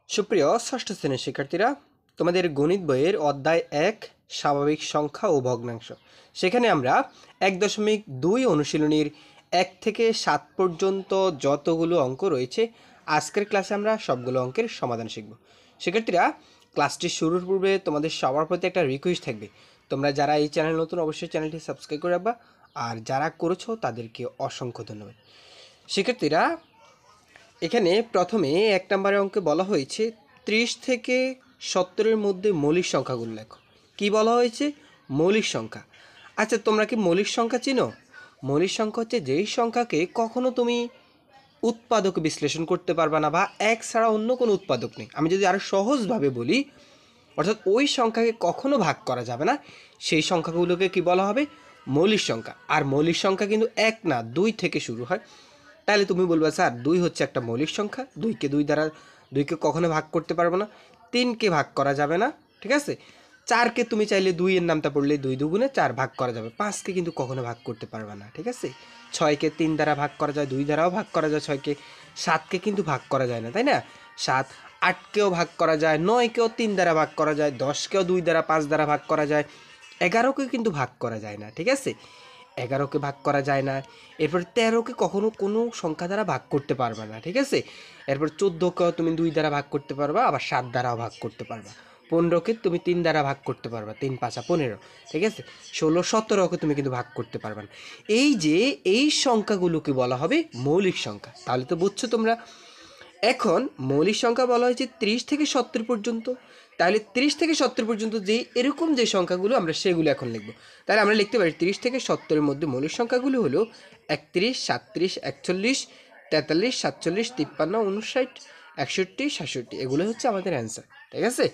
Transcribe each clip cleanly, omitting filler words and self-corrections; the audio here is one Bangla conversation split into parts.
সুপ্রিয় ষষ্ঠ শ্রেণীর শিক্ষার্থীরা, তোমাদের গণিত বইয়ের অধ্যায় ১ স্বাভাবিক সংখ্যা ও ভগ্নাংশ, সেখানে আমরা ১.২ অনুশীলনীর ১ থেকে ৭ পর্যন্ত যতগুলো অঙ্ক রয়েছে আজকের ক্লাসে আমরা সবগুলো অঙ্কের সমাধান শিখব। শিক্ষার্থীরা, ক্লাসটি শুরুর পূর্বে তোমাদের সবার প্রতি একটা রিকোয়েস্ট থাকবে, তোমরা যারা এই চ্যানেল নতুন অবশ্যই চ্যানেলটি সাবস্ক্রাইব করে রাখবা, আর যারা করেছো তাদেরকে অসংখ্য ধন্যবাদ। শিক্ষার্থীরা, এখানে প্রথমে ১ নম্বরের অঙ্কে বলা হয়েছে ৩০ থেকে ৭০-এর মধ্যে মৌলিক সংখ্যাগুলো লেখো। কি বলা হয়েছে? মৌলিক সংখ্যা। আচ্ছা, তোমরা কি মৌলিক সংখ্যা চিনো? মৌলিক সংখ্যা হচ্ছে যেই সংখ্যাকে কখনো তুমি উৎপাদক বিশ্লেষণ করতে পারবে না, বা এক ছাড়া অন্য কোনো উৎপাদক নেই। আমি যদি আরও সহজভাবে বলি, অর্থাৎ ওই সংখ্যাকে কখনো ভাগ করা যাবে না, সেই সংখ্যাগুলোকে কি বলা হবে? মৌলিক সংখ্যা। আর মৌলিক সংখ্যা কিন্তু ১ না, ২ থেকে শুরু হয়। তাহলে তুমি বলবে স্যার ২ হচ্ছে একটা মৌলিক সংখ্যা, ২কে কখনো ভাগ করতে পারবো না, ৩কে ভাগ করা যাবে না, ঠিক আছে। ৪কে তুমি চাইলে ২ এর নামটা পড়লে ২ দুগুণে ৪ ভাগ করা যাবে, ৫কে কিন্তু কখনো ভাগ করতে পারবে না, ঠিক আছে। ৬কে ৩ দ্বারা ভাগ করা যায়, ২ দ্বারাও ভাগ করা যায় ৬কে। ৭কে কিন্তু ভাগ করা যায় না, তাই না? ৭, ৮কেও ভাগ করা যায়, ৯কেও ৩ দ্বারা ভাগ করা যায়, ১০কেও ২ দ্বারা ৫ দ্বারা ভাগ করা যায়, ১১কেও কিন্তু ভাগ করা যায় না, ঠিক আছে। ১১কে ভাগ করা যায় না। এরপর ১৩কে কখনো কোনো সংখ্যা দ্বারা ভাগ করতে পারবে না, ঠিক আছে। এরপর ১৪কেও তুমি ২ দ্বারা ভাগ করতে পারবা, আবার ৭ দ্বারাও ভাগ করতে পারবা। ১৫কে তুমি ৩ দ্বারা ভাগ করতে পারবা, ৩ ৫ ১৫, ঠিক আছে। ১৬, ১৭কে তুমি কিন্তু ভাগ করতে পারবা না। এই যে এই সংখ্যাগুলোকে বলা হবে মৌলিক সংখ্যা। তাহলে তো বুঝছো তোমরা। এখন মৌলিক সংখ্যা বলা হয়েছে ৩০ থেকে ৭০ পর্যন্ত। তাহলে ৩০ থেকে ৭০ পর্যন্ত এরকম যে সংখ্যাগুলো আমরা সেগুলো এখন লিখব। তাহলে আমরা লিখতে পারি ৩০ থেকে ৭০-এর মধ্যে মৌলিক সংখ্যাগুলো হলো ৩১, ৩৭, ৪১, ৪৩, ৪৭, ৫৩, ৫৯, ৬১, ৬৭। এগুলো হচ্ছে আমাদের অ্যান্সার, ঠিক আছে।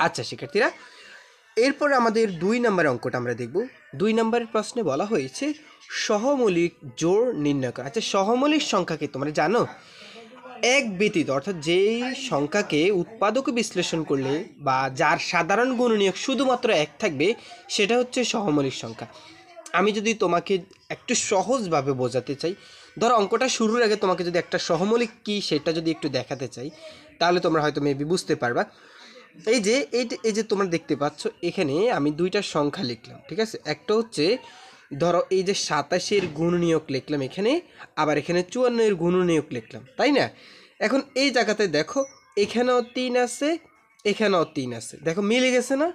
আচ্ছা শিক্ষার্থীরা, এরপর আমাদের ২ নম্বরের অঙ্কটা আমরা দেখব। ২ নম্বরের প্রশ্নে বলা হয়েছে সহমৌলিক জোড় নির্ণয় করা। আচ্ছা, সহমৌলিক সংখ্যাকে তোমরা জানো? এক ব্যতীত, অর্থাৎ যেই সংখ্যাকে উৎপাদকে বিশ্লেষণ করলে বা যার সাধারণ গুণনীয়ক শুধুমাত্র ১ থাকবে, সেটা হচ্ছে সহমৌলিক সংখ্যা। আমি যদি তোমাকে একটু সহজভাবে বোঝাতে চাই, ধরো অঙ্কটা শুরুর আগে তোমাকে যদি একটা সহমৌলিক কী সেটা যদি একটু দেখাতে চাই, তাহলে তোমরা হয়তো মেবি বুঝতে পারবা। এই যে তোমরা দেখতে পাচ্ছ, এখানে আমি ২টা সংখ্যা লিখলাম, ঠিক আছে। একটা হচ্ছে ধরো এই যে ২৭-এর গুণনীয়ক লিখলাম এখানে, আবার এখানে ৫৪-এর গুণনীয়ক লিখলাম, তাই না? এখন এই জায়গাতে দেখো, এখানেও ৩ আছে, এখানেও ৩ আছে, দেখো মিলে গেছে না?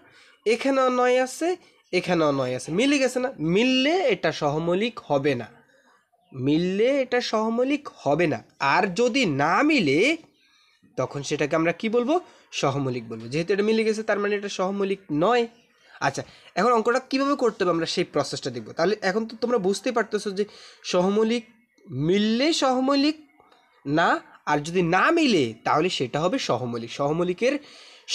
এখানেও ৯ আছে, এখানেও ৯ আছে, মিলে গেছে না? মিললে এটা সহমৌলিক হবে না, মিললে এটা সহমৌলিক হবে না। আর যদি না মিলে, তখন সেটাকে আমরা কি বলবো? সহমৌলিক বলবো। যেহেতু এটা মিলে গেছে, তার মানে এটা সহমৌলিক নয়। আচ্ছা, এখন অঙ্কটা কীভাবে করতে হবে আমরা সেই প্রসেসটা দেখব। তাহলে এখন তো তোমরা বুঝতেই পারতেছো যে সহমৌলিক মিললে সহমৌলিক না, আর যদি না মিলে তাহলে সেটা হবে সহমৌলিক। সহমৌলিকের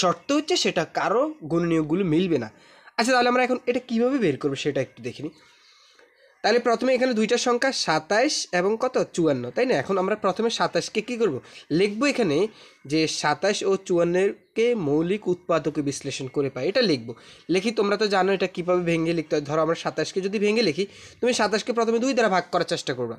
শর্ত হচ্ছে সেটা কারো গুণনীয়কগুলো মিলবে না। আচ্ছা, তাহলে আমরা এখন এটা কীভাবে বের করবো সেটা একটু দেখে নিই। তাহলে প্রথমে এখানে ২টা সংখ্যা ২৭ এবং কত ৫৪, তাই না? এখন আমরা প্রথমে ২৭কে কী করব? লিখবো এখানে যে ২৭ ও ৫৪-কে মৌলিক উৎপাদকে বিশ্লেষণ করে পাই, এটা লিখবো। লিখি, তোমরা তো জানো এটা কীভাবে ভেঙে লিখতে হয়। ধরো আমরা ২৭কে যদি ভেঙে লিখি, তুমি ২৭কে প্রথমে ২ দ্বারা ভাগ করার চেষ্টা করবা।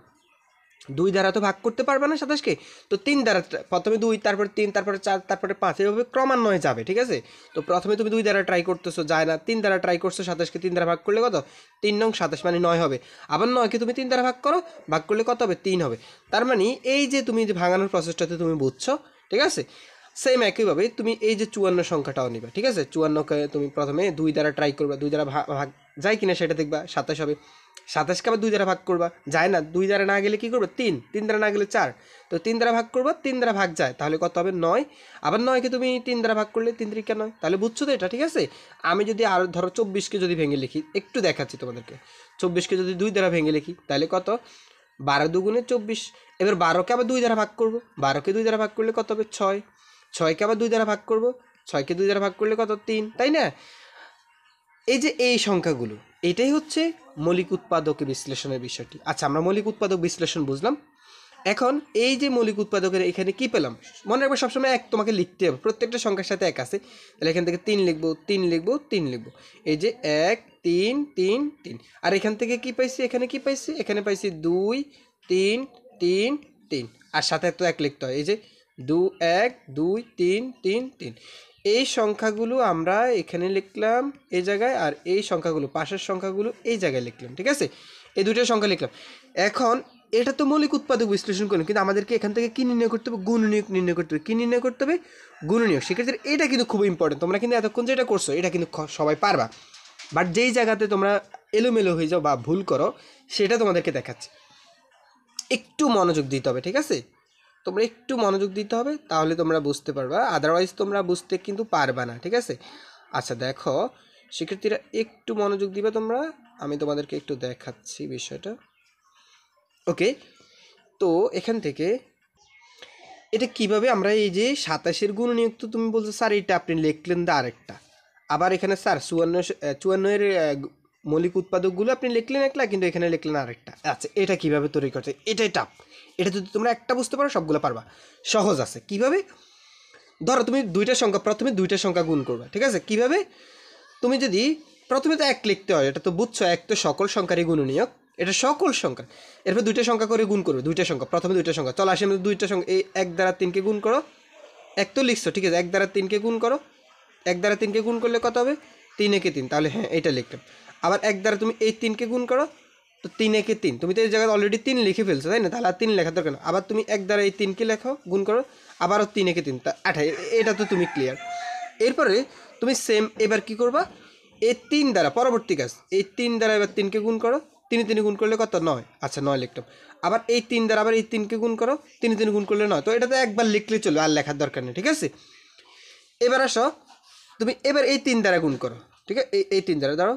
২ দ্বারা তো ভাগ করতে পারবে না ২৭কে, তো ৩ দ্বারা, প্রথমে ২, তারপরে ৩, তারপরে ৪, তারপরে ৫, এভাবে ক্রমান্বয়ে যাবে, ঠিক আছে। তো প্রথমে তুমি ২ দ্বারা ট্রাই করতেছো, যায় না। ৩ দ্বারা ট্রাই করছো, ২৭কে ৩ দ্বারা ভাগ করলে কত? ৩ নং ২৭, মানে ৯ হবে। আবার ৯কে তুমি ৩ দ্বারা ভাগ করো, ভাগ করলে কত হবে? ৩ হবে। তার মানে এই যে তুমি যে ভাঙানোর প্রসেসটাতে তুমি বুঝছো, ঠিক আছে। সেম একইভাবে তুমি এই যে ৫৪ সংখ্যাটাও নিবা, ঠিক আছে। ৫৪কে তুমি প্রথমে ২ দ্বারা ট্রাই করবা, ২ দ্বারা ভাগ যায় কিনা সেটা দেখবা, ২৭ হবে। ২৭কে আবার ২ দ্বারা ভাগ করবা, যায় না। ২ দ্বারা না গেলে কী করবে? ৩, ৩ দ্বারা না গেলে ৪, তো ৩ দ্বারা ভাগ করবা, ৩ দ্বারা ভাগ যায়, তাহলে কত হবে? ৯। আবার ৯কে তুমি ৩ দ্বারা ভাগ করলে ৩ ৩কে ৯, তাহলে বুঝছো তো এটা, ঠিক আছে। আমি যদি আরও ধরো ২৪কে যদি ভেঙে লিখি, একটু দেখাচ্ছি তোমাদেরকে। ২৪কে যদি ২ দ্বারা ভেঙে লিখি, তাহলে কত? ১২ দুগুণে ২৪। এবার ১২কে আবার ২ দ্বারা ভাগ করবো, ১২কে ২ দ্বারা ভাগ করলে কত হবে? ৬। ৬কে আবার ২ দ্বারা ভাগ করবো, ৬কে ২ দ্বারা ভাগ করলে কত? ৩, তাই না? এই যে এই সংখ্যাগুলো, এটাই হচ্ছে মৌলিক উৎপাদক বিশ্লেষণের বিষয়টি। আচ্ছা, আমরা মৌলিক উৎপাদক বিশ্লেষণ বুঝলাম। এখন এই যে মৌলিক উৎপাদকের এখানে কি পেলাম? মনে রাখবে সবসময় ১ তোমাকে লিখতে হবে, প্রত্যেকটা সংখ্যার সাথে ১ আছে। তাহলে এখান থেকে ৩ লিখবো, ৩ লিখবো, ৩ লিখবো। এই যে ১, ৩, ৩, ৩। আর এখান থেকে কি পাইছি? এখানে কি পাইছি? এখানে পাইছি ২, ৩, ৩, ৩। আর সাথে তো ১ লিখতে হয়, এই যে 1 2 3 3 3। এই সংখ্যাগুলো আমরা এখানে লিখলাম এই জায়গায়, আর এই সংখ্যাগুলো পাশের সংখ্যাগুলো এই জায়গায় লিখলাম, ঠিক আছে? এই দুটো সংখ্যা লিখলাম। এখন এটা তো মৌলিক উৎপাদক বিশ্লেষণ করলাম, কিন্তু আমাদেরকে এখান থেকে কী নির্ণয় করতে হবে? গুণনীয়ক নির্ণয় করতে হবে। কী নির্ণয় করতে হবে? গুণনীয়ক। সেক্ষেত্রে এটা কিন্তু খুব ইম্পর্টেন্ট। তোমরা কিন্তু এতক্ষণ যেটা করছো এটা কিন্তু সবাই পারবা, বাট যেই জায়গাতে তোমরা এলোমেলো হয়ে যাও বা ভুল করো সেটা তোমাদেরকে দেখাচ্ছি। একটু মনোযোগ দিতে হবে, ঠিক আছে? তোমরা একটু মনোযোগ দিতে হবে, তাহলে তোমরা বুঝতে পারবা, আদারওয়াইজ তোমরা বুঝতে কিন্তু পারবা না, ঠিক আছে? আচ্ছা দেখো শিক্ষার্থীরা, একটু মনোযোগ দিবে তোমরা, আমি তোমাদেরকে একটু দেখাচ্ছি বিষয়টা। ওকে, তো এখান থেকে এটা কিভাবে আমরা এই যে 27-এর গুণনীয়ক, তো তুমি বলছো স্যার এটা আপনি লিখলেন দা আরেকটা, আবার এখানে স্যার 54-এর মৌলিক উৎপাদকগুলো আপনি লিখলেন একলা, কিন্তু এখানে লিখলেন আরেকটা। আচ্ছা এটা কিভাবে তৈরি করছে? এটাই টাফ। এটা যদি তোমরা একটা বুঝতে পারো সবগুলো পারবা। সহজ আছে। কিভাবে? ধরো তুমি প্রথমে দুইটা সংখ্যা গুণ করবে, ঠিক আছে? কিভাবে? তুমি যদি প্রথমে তো 1 লিখতে হয়, এটা তো বুঝছো, 1 তো সকল সংখ্যারই গুণনীয়ক, এটা সকল সংখ্যা। এরপর দুইটা সংখ্যা করে গুণ করবে, দুইটা সংখ্যা, প্রথমে দুইটা সংখ্যা। চলো আসি আমরা দুইটা সংখ্যা, এই 1 দ্বারা 3কে গুণ করো। 1 তো লিখছো, ঠিক আছে? 1 দ্বারা 3কে গুণ করো। 1 দ্বারা 3কে গুণ করলে কত হবে? 3 একে 3, তাহলে হ্যাঁ এটা লিখলাম। আবার 1 দ্বারা তুমি এই 3কে গুণ করো, তো 3 একে 3, তুমি তো এই জায়গায় অলরেডি 3 লিখে ফেলছো, তাই না? তাহলে আর 3 লেখার দরকার না। আবার তুমি 1 দ্বারা এই 3কে লেখো, গুণ করো, আবারও 3 একে 3, তা 28। এটা তো তুমি ক্লিয়ার। এরপরে তুমি সেম এবার কি করবা? এই 3 দ্বারা পরবর্তী কাজ, এই 3 দ্বারা এবার 3কে গুণ করো। 3 3 গুণ করলে কত? 9। আচ্ছা 9 লিখলাম। আবার এই 3 দ্বারা আবার এই 3কে গুণ করো, 3 3 গুণ করলে 9। তো এটা তো একবার লিখলে চলবে, আর লেখার দরকার নেই, ঠিক আছে? এবার আসো তুমি এবার এই 3 দ্বারা গুণ করো, ঠিক আছে? এই 3 দ্বারা দাঁড়াও,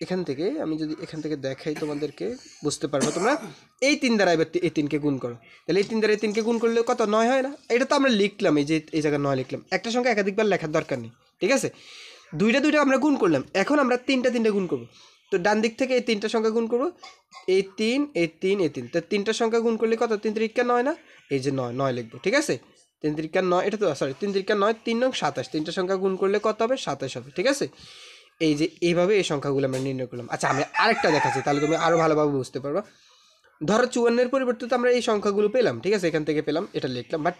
এখান থেকে আমি যদি এখান থেকে দেখাই তোমাদেরকে বুঝতে পারবো তোমরা। এই 3 দ্বারা এবার এই 3কে গুণ করো, তাহলে এই 3 দ্বারা এই 3কে গুণ করলে কত? 9 হয় না? এটা তো আমরা লিখলাম, এই যে এই জায়গায় 9 লিখলাম। একটা সংখ্যা একাধিকবার লেখার দরকার নেই, ঠিক আছে? দুইটা আমরা গুণ করলাম, এখন আমরা তিনটা গুণ করবো। তো ডান দিক থেকে এই 3টা সংখ্যা গুণ করবো, এই 3 এই 3 এই 3, তো 3টা সংখ্যা গুণ করলে কত? 3 3 9 না? এই যে 9 9 লিখবো, ঠিক আছে? 3 3 9, এটা তো সরি 3 3 9, 3 9 27, 3টা সংখ্যা গুণ করলে কত হবে? 27 হবে, ঠিক আছে? এই যে এইভাবে এই সংখ্যাগুলো আমরা নির্ণয় করলাম। আচ্ছা আমি আরেকটা দেখাচ্ছি, তাহলে তুমি আরও ভালোভাবে বুঝতে পারবা। ধরো 54-এর পরিবর্তে তো আমরা এই সংখ্যাগুলো পেলাম, ঠিক আছে? এখান থেকে পেলাম, এটা লিখলাম। বাট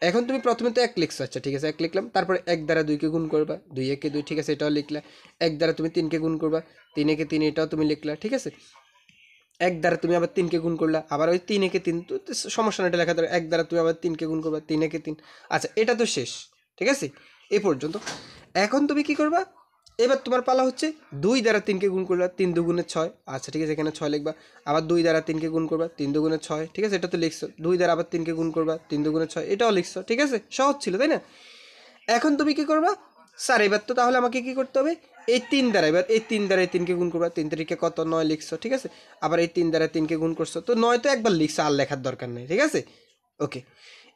এখন তুমি প্রথমে তো 1 লিখছো, আচ্ছা ঠিক আছে 1 লিখলাম। তারপরে 1 দ্বারা 2কে গুণ করবা, 2 একে 2, ঠিক আছে? এটাও লিখলা। 1 দ্বারা তুমি 3কে গুণ করবা, 3 একে 3, এটাও তুমি লিখলা, ঠিক আছে? 1 দ্বারা তুমি আবার 3কে গুণ করলা, আবার ওই 3 একে 3, তো সমস্যা না, এটা লেখা দরকার। 1 দ্বারা তুমি আবার 3কে গুণ করবা, 3 একে 3। আচ্ছা এটা তো শেষ, ঠিক আছে? এ পর্যন্ত। এখন তুমি কি করবা? এবার তোমার পালা হচ্ছে 2 দ্বারা 3কে গুণ করবা, 3 দুগুণে 6। আচ্ছা ঠিক আছে, এখানে 6 লিখবা। আবার 2 দ্বারা 3কে গুণ করবা, 3 দুগুণে 6, ঠিক আছে? এটা তো লিখছো। 2 দ্বারা আবার 3কে গুণ করবা, 3 দুগুণে 6, এটাও লিখছো, ঠিক আছে? সহজ ছিল, তাই না? এখন তুমি কি করবা? স্যার এবার তো তাহলে আমাকে কি করতে হবে? এই 3 দ্বারা, এবার এই 3 দ্বারা এই 3কে গুণ করবা, 3 তারিখে কত? 9 লিখছো, ঠিক আছে? আবার এই 3 দ্বারা 3কে গুণ করছো, তো 9 তো একবার লিখছো, আর লেখার দরকার নেই, ঠিক আছে? ওকে,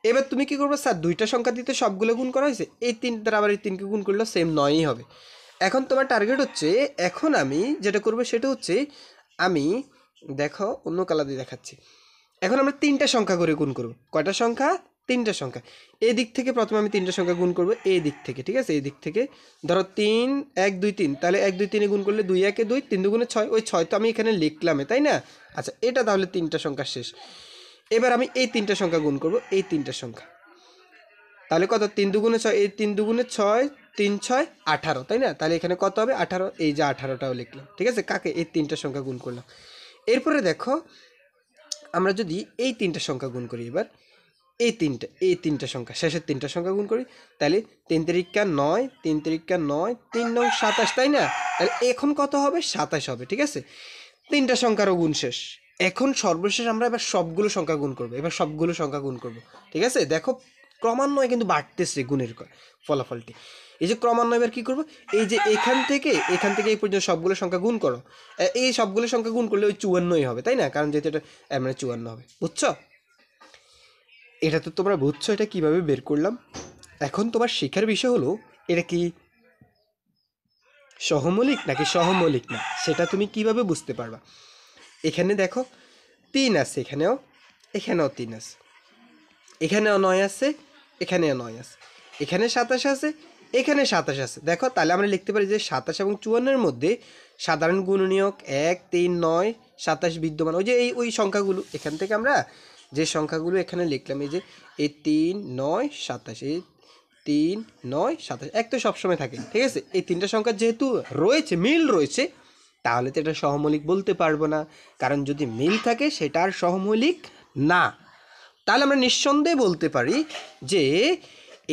এবার তুমি কি করবে? স্যার দুইটা সংখ্যা দিতে সবগুলো গুণ করা হয়েছে, এই 3 দ্বারা আবার এই 3কে গুণ করলে সেম 9ই হবে। এখন তোমার টার্গেট হচ্ছে, এখন আমি যেটা করবো সেটা হচ্ছে, আমি দেখো অন্য কালার দিয়ে দেখাচ্ছি। এখন আমরা 3টা সংখ্যা করে গুণ করব। কয়টা সংখ্যা? 3টা সংখ্যা। এই দিক থেকে প্রথমে আমি 3টা সংখ্যা গুণ করব, এই দিক থেকে, ঠিক আছে? এই দিক থেকে ধরো 3 1 2 3, তাহলে 1 2 3 গুণ করলে 2 একে 2, 3 দুগুণে 6, ওই 6 তো আমি এখানে লিখলাম, তাই না? আচ্ছা এটা তাহলে 3টা সংখ্যা শেষ। এবার আমি এই 3টা সংখ্যা গুণ করব, এই 3টা সংখ্যা, তাহলে কত? 3 দুগুণে 6, এই 3 দুগুণে 6, 3 6 18, তাই না? তাহলে এখানে কত হবে? 18। এই যে 18টাও লিখলাম, ঠিক আছে? কাকে? এই 3টা সংখ্যা গুণ করলাম। এরপরে দেখো আমরা যদি এই 3টা সংখ্যা গুণ করি, এবার এই 3টা সংখ্যা, শেষের 3টা সংখ্যা গুণ করি, তাহলে 3 তিরিকা 9, 3 তিরিকা 9, 3 9 27, তাই না? তাহলে এখন কত হবে? 27 হবে, ঠিক আছে? 3টা সংখ্যারও গুণ শেষ। এখন সর্বশেষ আমরা এবার সবগুলো সংখ্যা গুণ করবো, ঠিক আছে? দেখো ক্রমান্বয়ে কিন্তু বাড়তেছে গুণের ফলাফলটি। এই যে ক্রমান্বয়ে এবার কী করবো? এই যে এখান থেকে এই পর্যন্ত সবগুলো সংখ্যা গুণ করো, এই সবগুলো সংখ্যা গুণ করলে ওই 54ই হবে, তাই না? কারণ যেহেতু এটা মানে 54 হবে, বুঝছো? এটা তো তোমরা বুঝছো এটা কিভাবে বের করলাম। এখন তোমার শেখার বিষয় হলো এটা কি সহমৌলিক নাকি সহমৌলিক না, সেটা তুমি কিভাবে বুঝতে পারবা। এখানে দেখো 3 আছে, এখানেও 3 আছে, এখানেও 9 আছে, এখানেও 9 আছে, এখানে 27 আছে, এখানে 27 আছে। দেখো তাহলে আমরা লিখতে পারি যে 27 এবং 54-এর মধ্যে সাধারণ গুণনীয়ক 1 3 9 27 বিদ্যমান। ওই যে ওই সংখ্যাগুলো এখান থেকে আমরা যে সংখ্যাগুলো এখানে লিখলাম, এই যে এই 3 9 27, এই 3 9 27, এক তো সবসময় থাকে, ঠিক আছে। এই তিনটা সংখ্যা যেহেতু রয়েছে, মিল রয়েছে, তাহলে তো এটা সহমৌলিক বলতে পারবো না, কারণ যদি মিল থাকে সেটা আর সহমৌলিক না। তাহলে আমরা নিঃসন্দেহে বলতে পারি যে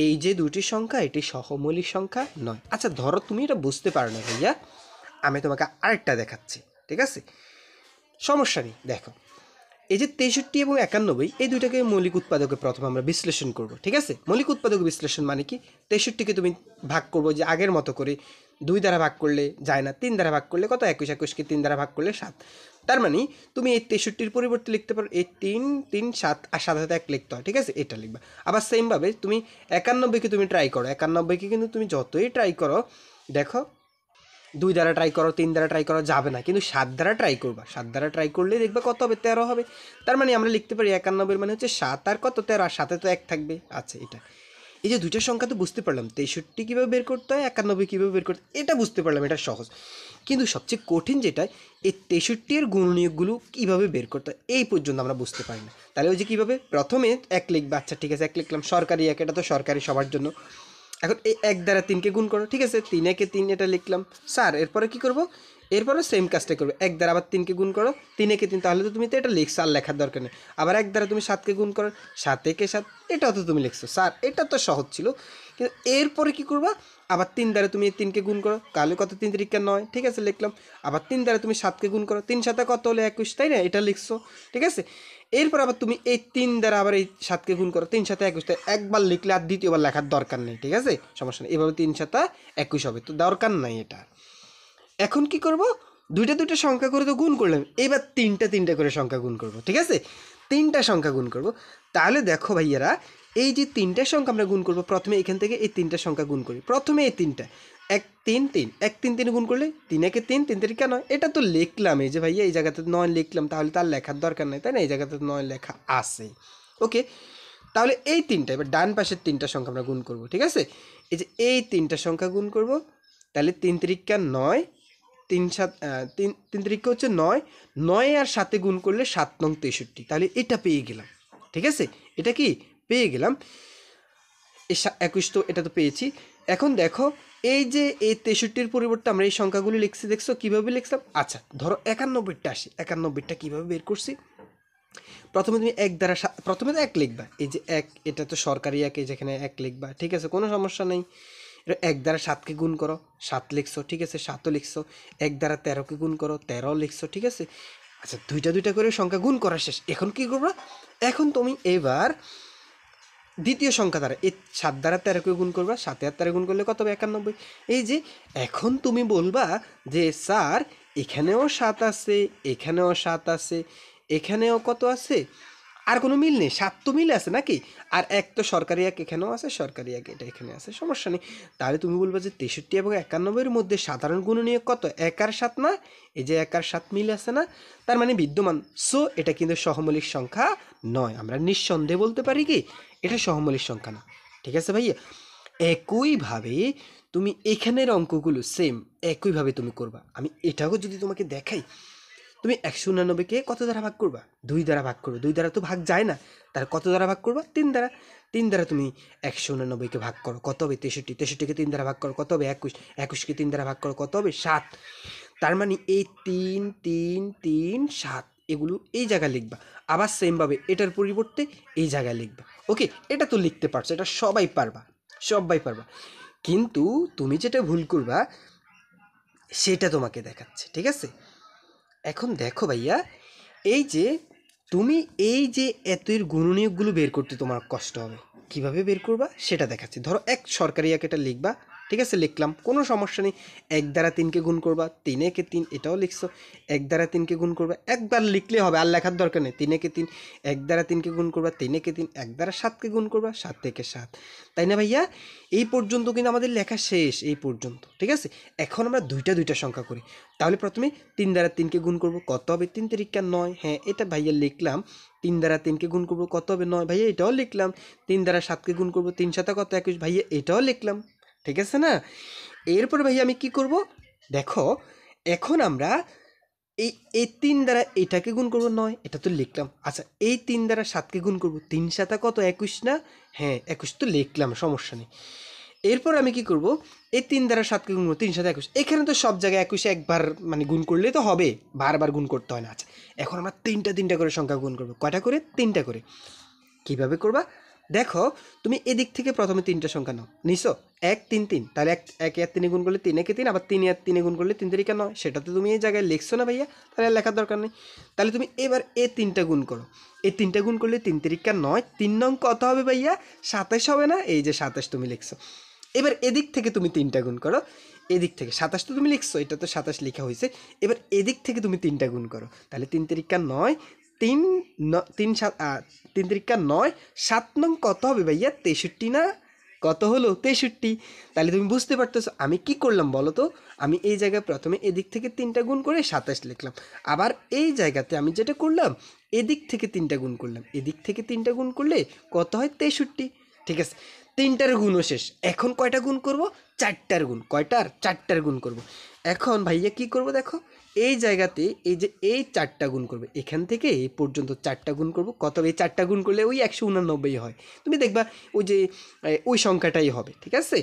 এই যে দুটি সংখ্যা এটি সহমৌলিক সংখ্যা নয়। আচ্ছা ধরো তুমি এটা বুঝতে পারো না ভাইয়া, আমি তোমাকে আরেকটা দেখাচ্ছি, ঠিক আছে, সমস্যা নেই। দেখো এই যে 63 এবং 91, এই দুইটাকে মৌলিক উৎপাদকে প্রথমে আমরা বিশ্লেষণ করব, ঠিক আছে। মৌলিক উৎপাদক বিশ্লেষণ মানে কি, 63কে তুমি ভাগ করবো যে আগের মতো করে, 2 দ্বারা ভাগ করলে যায় না, 3 দ্বারা ভাগ করলে কত, 21, 21কে 3 দ্বারা ভাগ করলে 7। তার মানে তুমি এই 63-র পরিবর্তে লিখতে পারো এই 3 3 7 আর 7 1 লিখতে হয়, ঠিক আছে, এটা লিখবা। আবার সেমভাবে তুমি 91কে তুমি ট্রাই করো, 91কে কিন্তু তুমি যতই ট্রাই করো, দেখো 2 দ্বারা ট্রাই করো, 3 দ্বারা ট্রাই করা যাবে না, কিন্তু 7 দ্বারা ট্রাই করবা, 7 দ্বারা ট্রাই করলে দেখবা কত হবে, 13 হবে। তার মানে আমরা লিখতে পারি 91 মানে হচ্ছে 7 আর কত 13, আর সাথে তো 1 থাকবে। আচ্ছা এটা, এই যে দুইটা সংখ্যা তো বুঝতে পারলাম, 63 কীভাবে বের করতে হয়, 91 কীভাবে বের করতে, এটা বুঝতে পারলাম, এটা সহজ। কিন্তু সবচেয়ে কঠিন যেটা, এই 63-এর গুণনীয়কগুলো কীভাবে বের করতে হয় এই পর্যন্ত আমরা বুঝতে পারি না। তাহলে ওই যে কীভাবে, প্রথমে 1 লিখবা, আচ্ছা ঠিক আছে 1 লিখলাম, সরকারি 1, এটা তো সরকারি সবার জন্য। এখন এই 1 দ্বারা 3কে গুণ করো, ঠিক আছে, 3 একে 3 এটা লিখলাম স্যার। এরপরে কী করবো, এরপরে সেম কাজটা করবে, 1 দ্বারা আবার 3কে গুণ করো, 3 একে 3, তাহলে তো তুমি তো এটা লিখছো, আর লেখার দরকার নেই। আবার 1 দ্বারা তুমি 7কে গুণ করো, 7 একে 7, এটাও তো তুমি লিখছো স্যার, এটা তো সহজ ছিল। কিন্তু এরপরে কী করবা, আবার 3 দ্বারা তুমি 3কে গুণ করো, তাহলে কত, 3 3 9, ঠিক আছে লিখলাম। আবার 3 দ্বারা তুমি 7কে গুণ করো, 3 7 কত হলে 21, তাই না, এটা লিখছো, ঠিক আছে। এরপর আবার তুমি এই 3 দ্বারা আবার এই 7কে গুণ করো, 3 7 21, একবার লিখলে আর দ্বিতীয়বার লেখার দরকার নেই, ঠিক আছে, সমস্যা নেই। এভাবে 3 7 21 হবে, তো দরকার নাই এটা। এখন কি করব, দুইটা দুইটা সংখ্যা করে তো গুণ করলাম, এবার তিনটা তিনটা করে সংখ্যা গুণ করব, ঠিক আছে, 3টা সংখ্যা গুণ করব। তাহলে দেখো ভাইয়ারা, এই যে 3টা সংখ্যা আমরা গুণ করব, প্রথমে এখান থেকে এই 3টা সংখ্যা গুণ করি, প্রথমে এই 3টা, 1 3 3, 1 3 3 গুণ করলে 3 একে 3, 3 3 9, এটা তো লিখলাম, এই যে ভাইয়া এই জায়গাতে 9 লিখলাম, তাহলে তার লেখার দরকার নেই, তাই না, এই জায়গাতে 9 লেখা আছে, ওকে। তাহলে এই 3টা, এবার ডান পাশের 3টা সংখ্যা আমরা গুণ করব, ঠিক আছে। এই যে এই 3টা সংখ্যা গুণ করব, তাহলে 3 3 9, 3 7 3 3 3 হচ্ছে 9, 9 আর 7 গুণ করলে 7 নং 63, তাহলে এটা পেয়ে গেলাম, ঠিক আছে, এটা কি পেয়ে গেলাম, এই 21 তো এটা তো পেয়েছি। এখন দেখো এই যে এই 63-র পরিবর্তে আমরা এই সংখ্যাগুলি লিখছি, দেখছো কীভাবে লিখলাম। আচ্ছা ধরো 91টা আসি, 91টা কীভাবে বের করছি, প্রথমে তুমি 1 দ্বারা, প্রথমে তো 1 লিখবা, এই যে 1, এটা তো সরকারি 1, এই যেখানে 1 লিখবা, ঠিক আছে, কোনো সমস্যা নেই। 1 দ্বারা 7কে গুণ করো, 7 লিখছো, ঠিক আছে, 7ও লিখছো। 1 দ্বারা 13কে গুণ করো, 13 লিখছো, ঠিক আছে। আচ্ছা দুইটা দুইটা করে সংখ্যা গুণ করা শেষ, এখন কি করবা, এখন তুমি এবার দ্বিতীয় সংখ্যা দ্বারা এই 7 দ্বারা 13কে গুণ করবা, 7 আর 13 গুণ করলে কত হবে, 91। এই যে এখন তুমি বলবা যে স্যার এখানেও 7 আছে, এখানেও 7 আছে, এখানেও কত আছে, আর কোনো মিল নেই, 7 তো মিল আছে নাকি, আর 1 তো সরকারি 1 এখানেও আছে, সরকারি 1 এটা এখানে আছে, সমস্যা নেই। তাহলে তুমি বলবা যে 63 এবং 91-এর মধ্যে সাধারণ গুণনীয়ক কত, 1 আর 7 না, এই যে 1 আর 7 মিল আছে না, তার মানে বিদ্যমান, সো এটা কিন্তু সহমৌলিক সংখ্যা নয়। আমরা নিঃসন্দেহে বলতে পারি কি এটা সহমৌলিক সংখ্যা না, ঠিক আছে ভাইয়া। একইভাবে তুমি এখানের অঙ্কগুলো সেম একইভাবে তুমি করবা। আমি এটাও যদি তোমাকে দেখাই, তুমি 199কে কত দ্বারা ভাগ করবা, 2 দ্বারা ভাগ করবে, 2 দ্বারা তো ভাগ যায় না, তার কত দ্বারা ভাগ করবা, 3 দ্বারা। 3 দ্বারা তুমি 199কে ভাগ করো, কত হবে 63, 63কে 3 দ্বারা ভাগ করো, কত হবে 21, 21কে 3 দ্বারা ভাগ করো, কত হবে 7। তার মানে এই 3 3 3 7 এগুলো এই জায়গায় লিখবা, আবার সেমভাবে এটার পরিবর্তে এই জায়গায় লিখবা, ওকে। এটা তো লিখতে পারছো, এটা সবাই পারবা, সবাই পারবা, কিন্তু তুমি যেটা ভুল করবা সেটা তোমাকে দেখাচ্ছে, ঠিক আছে। এখন দেখো ভাইয়া, এই যে তুমি এই যে এতের গুণনীয়কগুলো বের করতে তোমার কষ্ট হবে, কিভাবে বের করবা সেটা দেখাচ্ছি। ধরো 1 সরকারি 1 এটা লিখবা, ঠিক আছে, লিখলাম, কোনো সমস্যা নেই। 1 দ্বারা 3কে গুণ করবা, 3 একে 3, এটাও লিখছো। 1 দ্বারা 3কে গুণ করবা, একবার লিখলে হবে, আর লেখার দরকার নেই, 3 একে 3। 1 দ্বারা 3কে গুণ করবা, 3 একে 3। 1 দ্বারা 7কে গুণ করবা, 7 থেকে 7, তাই না ভাইয়া। এই পর্যন্ত কিন্তু আমাদের লেখা শেষ, এই পর্যন্ত, ঠিক আছে। এখন আমরা দুইটা দুইটা সংখ্যা করি, তাহলে প্রথমে 3 দ্বারা 3কে গুণ করব, কত হবে, 3 3 9, হ্যাঁ এটা ভাইয়া লিখলাম। 3 দ্বারা 3কে গুণ করব, কত হবে 9, ভাইয়া এটাও লিখলাম। 3 দ্বারা 7কে গুণ করব, 3 7 কত 21, ভাইয়া এটাও লিখলাম, ঠিক আছে না। এরপর ভাইয়া আমি কি করব, দেখো এখন আমরা এই এই 3 দ্বারা এটাকে গুণ করবো 9, এটা তো লিখলাম। আচ্ছা এই 3 দ্বারা 7কে গুণ করবো, 3 7 কত 21 না? হ্যাঁ 21 তো লিখলাম, সমস্যা নেই। এরপর আমি কি করব, এই 3 দ্বারা 7কে গুণ করবো, 3 7 21। এখানে তো সব জায়গায় 21 একবার মানে গুণ করলেই তো হবে, বারবার গুণ করতে হয় না। আচ্ছা এখন আমরা তিনটা করে সংখ্যা গুণ করবো। কয়টা করে? 3টা করে। কিভাবে করবা দেখো, তুমি এদিক থেকে প্রথমে 3টা সংখ্যা নাও, নিছো 1 3 3, তাহলে 1 আর 3 গুণ করলে 3 1 3, আবার 3 আর 3 গুণ করলে 3 3 9। সেটা তো তুমি এই জায়গায় লিখছো না ভাইয়া, তাহলে লেখার দরকার নেই। তাহলে তুমি এবার এই 3টা গুণ করো, এই 3টা গুণ করলে 3 3 9, 3 নং কত হবে ভাইয়া? 27 হবে না? এই যে 27 তুমি লিখছো। এবার এদিক থেকে তুমি 3টা গুণ করো, এদিক থেকে 27 তো তুমি লিখছো, এটা তো 27 লেখা হয়েছে। এবার এদিক থেকে তুমি 3টা গুণ করো, তাহলে 3 3 9, 3 3 3 3 9, 7 নং কত হবে ভাইয়া? 63 না? কত হলো? 63। তাহলে তুমি বুঝতে পারতেছো আমি কি করলাম বলো তো? আমি এই জায়গায় প্রথমে এদিক থেকে 3টা গুণ করে 27 লিখলাম, আবার এই জায়গাতে আমি যেটা করলাম এদিক থেকে 3টা গুণ করলাম, এদিক থেকে 3টা গুণ করলে কত হয়? 63। ঠিক আছে, 3টার গুণও শেষ। এখন কয়টা গুণ করব? 4টার গুণ। কয়টার? 4টার গুণ করব। এখন ভাইয়া কি করব দেখো, এই জায়গাতে এই যে এই 4টা গুণ করবে, এখান থেকে এই পর্যন্ত 4টা গুণ করব। কত হবে? এই 4টা গুণ করলে ওই 189 হয়। তুমি দেখবা ওই যে ওই সংখ্যাটাই হবে। ঠিক আছে,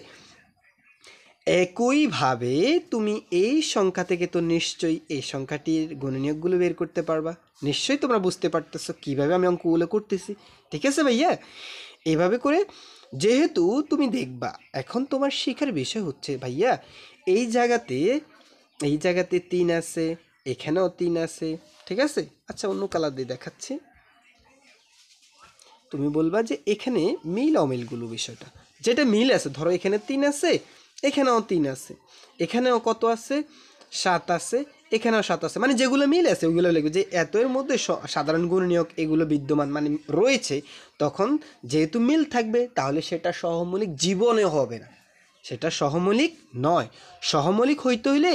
একইভাবে তুমি এই সংখ্যা থেকে তো নিশ্চয়ই এই সংখ্যাটির গুণনীয়কগুলো বের করতে পারবা। নিশ্চয়ই তোমরা বুঝতে পারতেছো কীভাবে আমি অঙ্কগুলো করতেছি। ঠিক আছে ভাইয়া, এইভাবে করে যেহেতু তুমি দেখবা, এখন তোমার শেখার বিষয় হচ্ছে ভাইয়া এই জায়গাতে 3 আছে, এখানেও 3 আছে। ঠিক আছে, আচ্ছা অন্য কালার দিয়ে দেখাচ্ছি। তুমি বলবা যে এখানে মিল অমিলগুলো বিষয়টা, যেটা মিল আছে ধরো এখানে 3 আছে, এখানেও 3 আছে, এখানেও কত আছে? 7 আছে, এখানেও 7 আছে, মানে যেগুলো মিল আছে ওইগুলো লিখবে। যে এত এর মধ্যে সাধারণ গুণনীয়ক এগুলো বিদ্যমান মানে রয়েছে, তখন যেহেতু মিল থাকবে তাহলে সেটা সহমৌলিক জীবনে হবে না, সেটা সহমৌলিক নয়। সহমৌলিক হইতে হইলে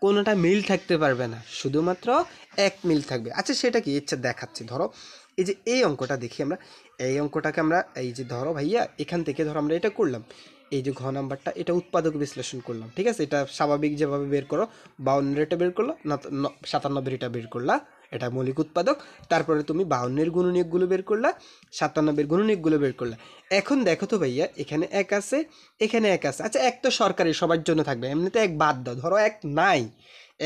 কোনোটা মিল থাকতে পারবে না, শুধুমাত্র এক মিল থাকবে। আচ্ছা সেটা কি? ইচ্ছা দেখাচ্ছি। ধরো এই যে এই অঙ্কটা দেখি আমরা, এই অঙ্কটাকে আমরা এই যে ধরো ভাইয়া এখান থেকে ধরো আমরা এটা করলাম, এই যে ঘ নাম্বারটা, এটা উৎপাদক বিশ্লেষণ করলাম। ঠিক আছে, এটা স্বাভাবিক যেভাবে বের করো, 52 এটা বের করলো না, 97 এটা বের করলা, এটা মৌলিক উৎপাদক। তারপরে তুমি 52 গুণনীয়কগুলো বের করলা, 97 গুণনীয়কগুলো বের করলা। এখন দেখো তো ভাইয়া এখানে 1 আছে, এখানে 1 আছে। আচ্ছা 1 তো সরকারি সবার জন্য থাকবে, এমনিতে 1 বাদ দাও, ধরো 1 নাই,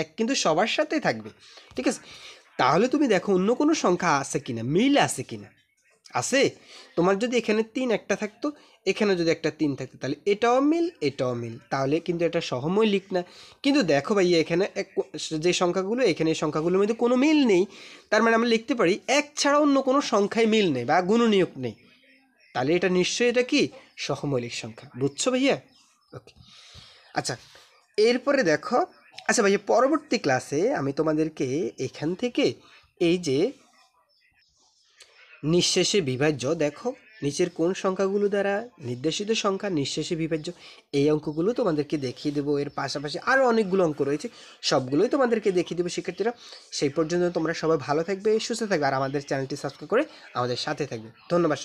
1 কিন্তু সবার সাথেই থাকবে। ঠিক আছে, তাহলে তুমি দেখো অন্য কোনো সংখ্যা আছে কিনা, মিল আছে কিনা। আছে, তোমার যদি এখানে 3 একটা থাকতো, এখানে যদি একটা 3 থাকতো, তাহলে এটাও মিল এটাও মিল, তাহলে কিন্তু এটা সহমৌলিক না। কিন্তু দেখো ভাইয়া এখানে যে সংখ্যাগুলো, এখানে এই সংখ্যাগুলোর মধ্যে কোনো মিল নেই, তার মানে আমরা লিখতে পারি 1 ছাড়া অন্য কোনো সংখ্যায় মিল নেই বা গুণনীয়ক নেই, তাহলে এটা নিশ্চয়ই এটা কি সহমৌলিক সংখ্যা। বুঝছো ভাইয়া? ওকে, আচ্ছা এরপরে দেখো, আচ্ছা ভাইয়া পরবর্তী ক্লাসে আমি তোমাদেরকে এখান থেকে এই যে নিঃশেষে বিভাজ্য, দেখো নিচের কোন সংখ্যাগুলো দ্বারা নির্দেশিত সংখ্যা নিঃশেষে বিভাজ্য, এই অঙ্কগুলো তোমাদেরকে দেখিয়ে দেবো। এর পাশাপাশি আরও অনেকগুলো অঙ্ক রয়েছে, সবগুলোই তোমাদেরকে দেখিয়ে দেবো শিক্ষার্থীরা। সেই পর্যন্ত তোমরা সবাই ভালো থাকবে, সুস্থ থাকবে, আর আমাদের চ্যানেলটি সাবস্ক্রাইব করে আমাদের সাথে থাকবে। ধন্যবাদ।